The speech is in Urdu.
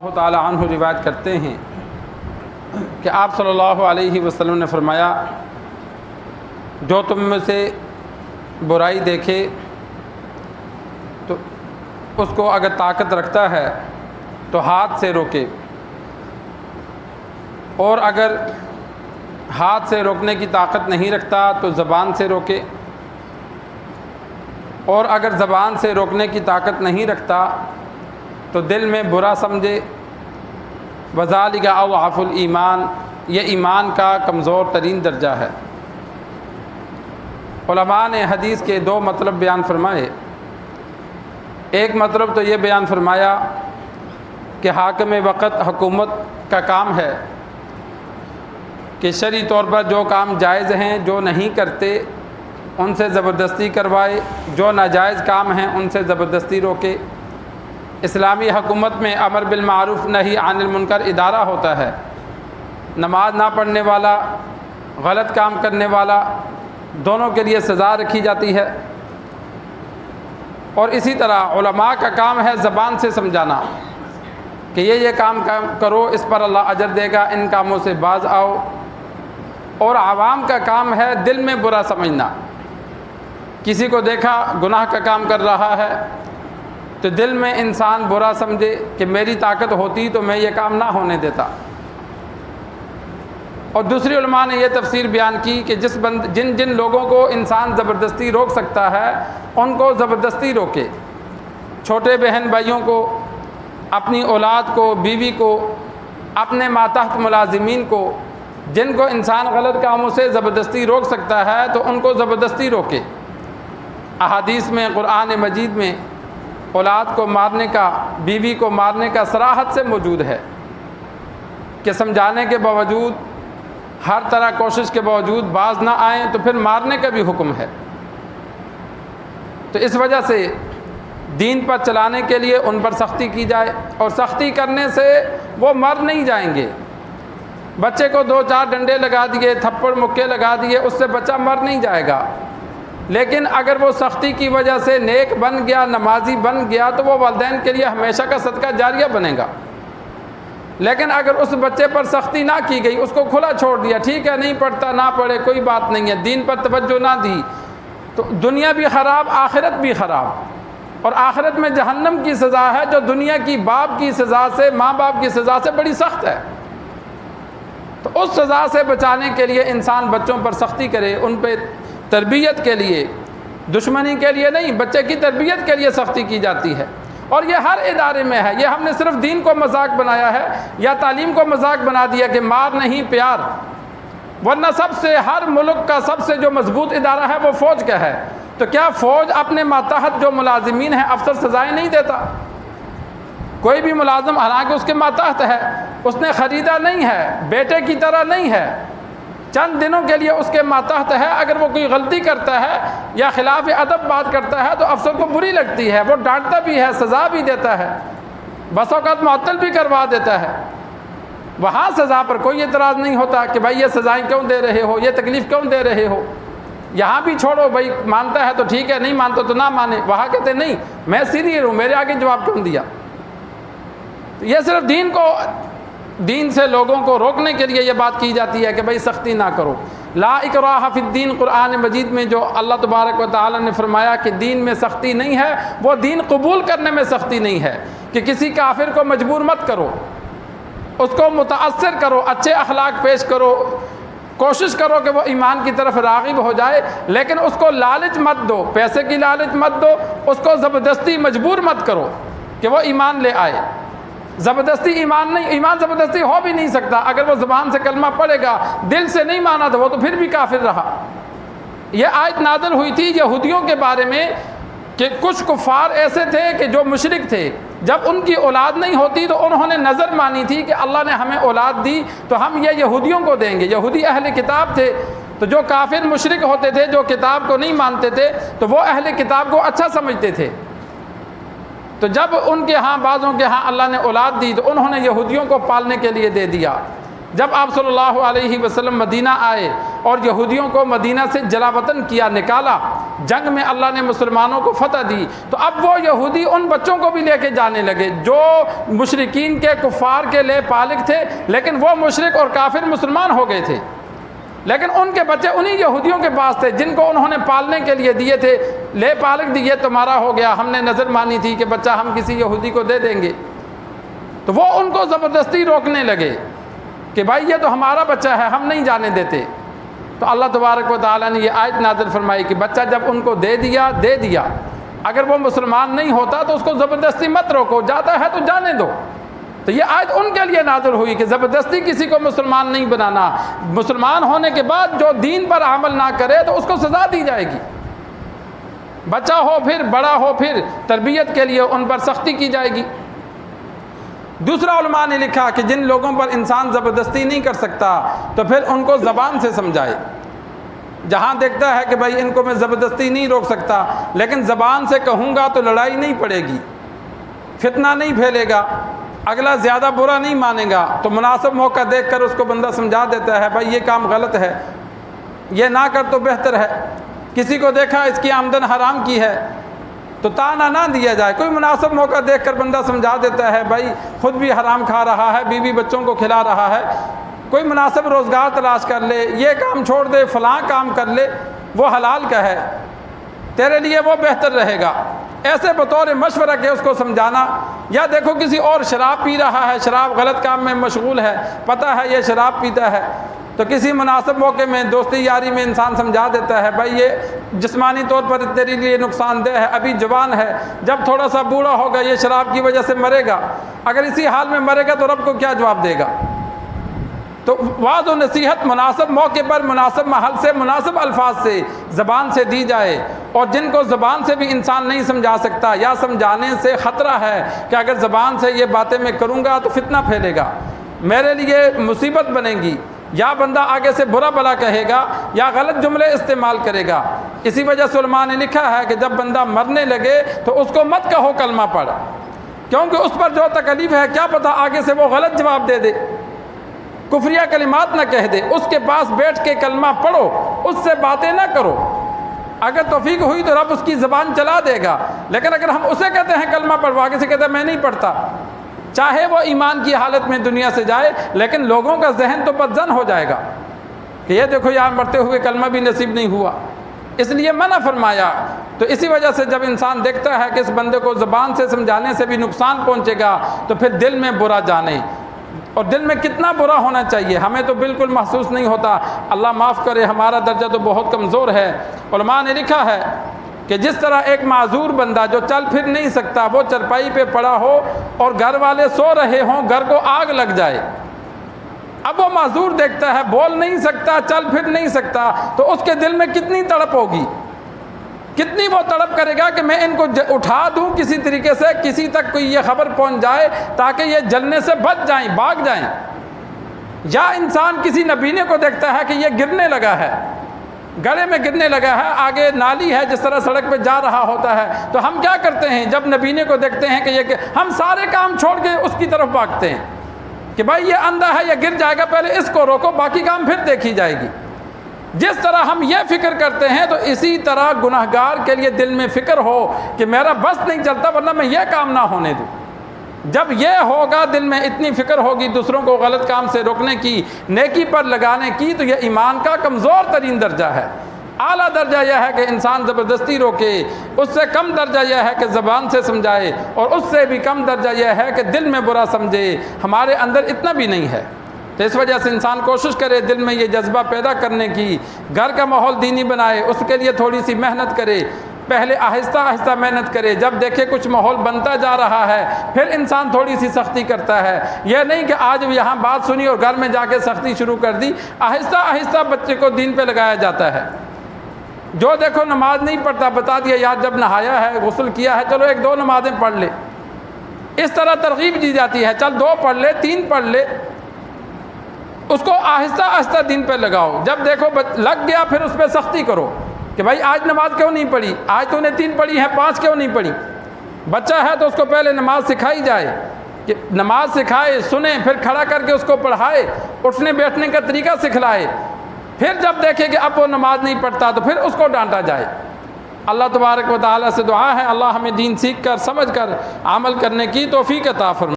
اللہ تعالیٰ عنہ روایت کرتے ہیں کہ آپ صلی اللہ علیہ وسلم نے فرمایا، جو تم میں سے برائی دیکھے تو اس کو اگر طاقت رکھتا ہے تو ہاتھ سے روکے، اور اگر ہاتھ سے روکنے کی طاقت نہیں رکھتا تو زبان سے روکے، اور اگر زبان سے روکنے کی طاقت نہیں رکھتا تو دل میں برا سمجھے۔ وذالک اضعف الایمان، یہ ایمان کا کمزور ترین درجہ ہے۔ علماء نے حدیث کے دو مطلب بیان فرمائے۔ ایک مطلب تو یہ بیان فرمایا کہ حاکم وقت حکومت کا کام ہے کہ شرعی طور پر جو کام جائز ہیں جو نہیں کرتے ان سے زبردستی کروائے، جو ناجائز کام ہیں ان سے زبردستی روکے۔ اسلامی حکومت میں امر بالمعروف نہی عن المنکر ادارہ ہوتا ہے۔ نماز نہ پڑھنے والا، غلط کام کرنے والا، دونوں کے لیے سزا رکھی جاتی ہے۔ اور اسی طرح علماء کا کام ہے زبان سے سمجھانا کہ یہ کام کرو، اس پر اللہ اجر دے گا، ان کاموں سے باز آؤ۔ اور عوام کا کام ہے دل میں برا سمجھنا۔ کسی کو دیکھا گناہ کا کام کر رہا ہے تو دل میں انسان برا سمجھے کہ میری طاقت ہوتی تو میں یہ کام نہ ہونے دیتا۔ اور دوسری علماء نے یہ تفسیر بیان کی کہ جن لوگوں کو انسان زبردستی روک سکتا ہے ان کو زبردستی روکے۔ چھوٹے بہن بھائیوں کو، اپنی اولاد کو، بیوی کو، اپنے ماتحت ملازمین کو، جن کو انسان غلط کاموں سے زبردستی روک سکتا ہے تو ان کو زبردستی روکے۔ احادیث میں، قرآن مجید میں اولاد کو مارنے کا، بیوی کو مارنے کا صراحت سے موجود ہے کہ سمجھانے کے باوجود، ہر طرح کوشش کے باوجود باز نہ آئیں تو پھر مارنے کا بھی حکم ہے۔ تو اس وجہ سے دین پر چلانے کے لیے ان پر سختی کی جائے، اور سختی کرنے سے وہ مر نہیں جائیں گے۔ بچے کو 2-4 ڈنڈے لگا دیے، تھپڑ مکے لگا دیے، اس سے بچہ مر نہیں جائے گا، لیکن اگر وہ سختی کی وجہ سے نیک بن گیا، نمازی بن گیا، تو وہ والدین کے لیے ہمیشہ کا صدقہ جاریہ بنے گا۔ لیکن اگر اس بچے پر سختی نہ کی گئی، اس کو کھلا چھوڑ دیا، ٹھیک ہے نہیں پڑھتا نہ پڑھے کوئی بات نہیں ہے، دین پر توجہ نہ دی، تو دنیا بھی خراب، آخرت بھی خراب۔ اور آخرت میں جہنم کی سزا ہے جو دنیا کی باپ کی سزا سے، ماں باپ کی سزا سے بڑی سخت ہے۔ تو اس سزا سے بچانے کے لیے انسان بچوں پر سختی کرے، ان پہ تربیت کے لیے، دشمنی کے لیے نہیں، بچے کی تربیت کے لیے سختی کی جاتی ہے۔ اور یہ ہر ادارے میں ہے، یہ ہم نے صرف دین کو مذاق بنایا ہے یا تعلیم کو مذاق بنا دیا کہ مار نہیں پیار، ورنہ سب سے، ہر ملک کا سب سے جو مضبوط ادارہ ہے وہ فوج کا ہے۔ تو کیا فوج اپنے ماتحت جو ملازمین ہیں افسر سزائیں نہیں دیتا؟ کوئی بھی ملازم حالانکہ اس کے ماتحت ہے، اس نے خریدا نہیں ہے، بیٹے کی طرح نہیں ہے، چند دنوں کے لیے اس کے ماتحت ہے، اگر وہ کوئی غلطی کرتا ہے یا خلاف ادب بات کرتا ہے تو افسر کو بری لگتی ہے، وہ ڈانٹتا بھی ہے، سزا بھی دیتا ہے، بس اوقات معطل بھی کروا دیتا ہے۔ وہاں سزا پر کوئی اعتراض نہیں ہوتا کہ بھائی یہ سزائیں کیوں دے رہے ہو، یہ تکلیف کیوں دے رہے ہو۔ یہاں بھی چھوڑو، بھائی مانتا ہے تو ٹھیک ہے، نہیں مانتا تو نہ مانے۔ وہاں کہتے نہیں میں سینئر ہوں، میرے آگے جواب کیوں دیا۔ یہ صرف دین سے لوگوں کو روکنے کے لیے یہ بات کی جاتی ہے کہ بھائی سختی نہ کرو۔ لا اکراہ فی الدین، قرآن مجید میں جو اللہ تبارک و تعالی نے فرمایا کہ دین میں سختی نہیں ہے، وہ دین قبول کرنے میں سختی نہیں ہے کہ کسی کافر کو مجبور مت کرو، اس کو متاثر کرو، اچھے اخلاق پیش کرو، کوشش کرو کہ وہ ایمان کی طرف راغب ہو جائے، لیکن اس کو لالچ مت دو، پیسے کی لالچ مت دو، اس کو زبردستی مجبور مت کرو کہ وہ ایمان لے آئے۔ زبردستی ایمان نہیں، ایمان زبردستی ہو بھی نہیں سکتا۔ اگر وہ زبان سے کلمہ پڑھے گا، دل سے نہیں مانا تو وہ تو پھر بھی کافر رہا۔ یہ آیت نازل ہوئی تھی یہودیوں کے بارے میں کہ کچھ کفار ایسے تھے کہ جو مشرک تھے، جب ان کی اولاد نہیں ہوتی تو انہوں نے نظر مانی تھی کہ اللہ نے ہمیں اولاد دی تو ہم یہ یہودیوں کو دیں گے۔ یہودی اہل کتاب تھے، تو جو کافر مشرک ہوتے تھے، جو کتاب کو نہیں مانتے تھے، تو وہ اہل کتاب کو اچھا سمجھتے تھے۔ تو جب ان کے ہاں، بعضوں کے ہاں اللہ نے اولاد دی تو انہوں نے یہودیوں کو پالنے کے لیے دے دیا۔ جب آپ صلی اللہ علیہ وسلم مدینہ آئے، اور یہودیوں کو مدینہ سے جلا وطن کیا، نکالا، جنگ میں اللہ نے مسلمانوں کو فتح دی، تو اب وہ یہودی ان بچوں کو بھی لے کے جانے لگے جو مشرکین کے، کفار کے لے پالک تھے، لیکن وہ مشرک اور کافر مسلمان ہو گئے تھے، لیکن ان کے بچے انہی یہودیوں کے پاس تھے جن کو انہوں نے پالنے کے لیے دیے تھے، لے پالک دیے تمہارا ہو گیا، ہم نے نظر مانی تھی کہ بچہ ہم کسی یہودی کو دے دیں گے، تو وہ ان کو زبردستی روکنے لگے کہ بھائی یہ تو ہمارا بچہ ہے، ہم نہیں جانے دیتے۔ تو اللہ تبارک و تعالیٰ نے یہ آیت نازل فرمائی کہ بچہ جب ان کو دے دیا، اگر وہ مسلمان نہیں ہوتا تو اس کو زبردستی مت روکو، جاتا ہے تو جانے دو۔ تو یہ آیت ان کے لیے نازل ہوئی کہ زبردستی کسی کو مسلمان نہیں بنانا، مسلمان ہونے کے بعد جو دین پر عمل نہ کرے تو اس کو سزا دی جائے گی، بچہ ہو پھر بڑا ہو پھر تربیت کے لیے ان پر سختی کی جائے گی۔ دوسرا علماء نے لکھا کہ جن لوگوں پر انسان زبردستی نہیں کر سکتا تو پھر ان کو زبان سے سمجھائے، جہاں دیکھتا ہے کہ بھائی ان کو میں زبردستی نہیں روک سکتا، لیکن زبان سے کہوں گا تو لڑائی نہیں پڑے گی، فتنہ نہیں پھیلے گا، اگلا زیادہ برا نہیں مانے گا، تو مناسب موقع دیکھ کر اس کو بندہ سمجھا دیتا ہے بھائی یہ کام غلط ہے، یہ نہ کر تو بہتر ہے۔ کسی کو دیکھا اس کی آمدن حرام کی ہے تو تانا نہ دیا جائے، کوئی مناسب موقع دیکھ کر بندہ سمجھا دیتا ہے بھائی خود بھی حرام کھا رہا ہے، بیوی بچوں کو کھلا رہا ہے، کوئی مناسب روزگار تلاش کر لے، یہ کام چھوڑ دے فلاں کام کر لے، وہ حلال کا ہے، تیرے لیے وہ بہتر رہے گا، ایسے بطور مشورہ کے اس کو سمجھانا۔ یا دیکھو کسی اور شراب پی رہا ہے، شراب غلط کام میں مشغول ہے، پتہ ہے یہ شراب پیتا ہے، تو کسی مناسب موقع میں دوستی یاری میں انسان سمجھا دیتا ہے بھائی یہ جسمانی طور پر تیرے لیے نقصان دہ ہے، ابھی جوان ہے، جب تھوڑا سا بوڑھا ہوگا یہ شراب کی وجہ سے مرے گا، اگر اسی حال میں مرے گا تو رب کو کیا جواب دے گا؟ تو وعظ و نصیحت مناسب موقع پر، مناسب محل سے، مناسب الفاظ سے، زبان سے دی جائے، اور جن کو زبان سے بھی انسان نہیں سمجھا سکتا یا سمجھانے سے خطرہ ہے کہ اگر زبان سے یہ باتیں میں کروں گا تو فتنہ پھیلے گا، میرے لیے مصیبت بنے گی، یا بندہ آگے سے برا بھلا کہے گا یا غلط جملے استعمال کرے گا۔ اسی وجہ سے علماء نے لکھا ہے کہ جب بندہ مرنے لگے تو اس کو مت کہو کلمہ پڑھ، کیونکہ اس پر جو تکلیف ہے کیا پتہ آگے سے وہ غلط جواب دے دے، کفریہ کلمات نہ کہہ دے، اس کے پاس بیٹھ کے کلمہ پڑھو، اس سے باتیں نہ کرو، اگر توفیق ہوئی تو رب اس کی زبان چلا دے گا، لیکن اگر ہم اسے کہتے ہیں کلمہ پڑھو، آگے سے کہتے ہیں میں نہیں پڑھتا، چاہے وہ ایمان کی حالت میں دنیا سے جائے لیکن لوگوں کا ذہن تو بدظن ہو جائے گا کہ یہ دیکھو یار مرتے ہوئے کلمہ بھی نصیب نہیں ہوا، اس لیے منع فرمایا۔ تو اسی وجہ سے جب انسان دیکھتا ہے کہ اس بندے کو زبان سے سمجھانے سے بھی نقصان پہنچے گا تو پھر دل میں برا جانے، اور دل میں کتنا برا ہونا چاہیے ہمیں تو بالکل محسوس نہیں ہوتا، اللہ معاف کرے ہمارا درجہ تو بہت کمزور ہے۔ علماء نے لکھا ہے کہ جس طرح ایک معذور بندہ جو چل پھر نہیں سکتا وہ چرپائی پہ پڑا ہو اور گھر والے سو رہے ہوں، گھر کو آگ لگ جائے، اب وہ معذور دیکھتا ہے بول نہیں سکتا، چل پھر نہیں سکتا، تو اس کے دل میں کتنی تڑپ ہوگی، کتنی وہ تڑپ کرے گا کہ میں ان کو اٹھا دوں کسی طریقے سے، کسی تک کوئی یہ خبر پہنچ جائے تاکہ یہ جلنے سے بچ جائیں، بھاگ جائیں۔ یا انسان کسی نبینے کو دیکھتا ہے کہ یہ گرنے لگا ہے، گڑے میں گرنے لگا ہے، آگے نالی ہے جس طرح سڑک پہ جا رہا ہوتا ہے، تو ہم کیا کرتے ہیں جب نبینے کو دیکھتے ہیں کہ یہ ہم سارے کام چھوڑ کے اس کی طرف بھاگتے ہیں کہ بھائی یہ اندھا ہے، یہ گر جائے گا، پہلے اس کو روکو، باقی کام پھر دیکھی جائے گی۔ جس طرح ہم یہ فکر کرتے ہیں تو اسی طرح گناہگار کے لیے دل میں فکر ہو کہ میرا بس نہیں چلتا ورنہ میں یہ کام نہ ہونے دوں۔ جب یہ ہوگا دل میں اتنی فکر ہوگی دوسروں کو غلط کام سے روکنے کی، نیکی پر لگانے کی، تو یہ ایمان کا کمزور ترین درجہ ہے۔ اعلیٰ درجہ یہ ہے کہ انسان زبردستی روکے، اس سے کم درجہ یہ ہے کہ زبان سے سمجھائے، اور اس سے بھی کم درجہ یہ ہے کہ دل میں برا سمجھے، ہمارے اندر اتنا بھی نہیں ہے۔ تو اس وجہ سے انسان کوشش کرے دل میں یہ جذبہ پیدا کرنے کی، گھر کا ماحول دینی بنائے، اس کے لیے تھوڑی سی محنت کرے، پہلے آہستہ آہستہ محنت کرے، جب دیکھے کچھ ماحول بنتا جا رہا ہے پھر انسان تھوڑی سی سختی کرتا ہے۔ یہ نہیں کہ آج یہاں بات سنی اور گھر میں جا کے سختی شروع کر دی، آہستہ آہستہ بچے کو دین پہ لگایا جاتا ہے۔ جو دیکھو نماز نہیں پڑھتا بتا دیا یار جب نہایا ہے غسل کیا ہے چلو ایک دو نمازیں پڑھ لے، اس طرح ترغیب دی جاتی ہے، چل 2 پڑھ لے 3 پڑھ لے، اس کو آہستہ آہستہ دین پہ لگاؤ۔ جب دیکھو لگ گیا پھر اس پہ سختی کرو کہ بھائی آج نماز کیوں نہیں پڑھی، آج تو نے 3 پڑھی ہے 5 کیوں نہیں پڑھی۔ بچہ ہے تو اس کو پہلے نماز سکھائی جائے، کہ نماز سکھائے، سنیں، پھر کھڑا کر کے اس کو پڑھائے، اٹھنے بیٹھنے کا طریقہ سکھلائے، پھر جب دیکھے کہ اب وہ نماز نہیں پڑھتا تو پھر اس کو ڈانٹا جائے۔ اللہ تبارک و تعالیٰ سے دعا ہے اللہ ہمیں دین سیکھ کر سمجھ کر عمل کرنے کی توفیق عطا فرمائے۔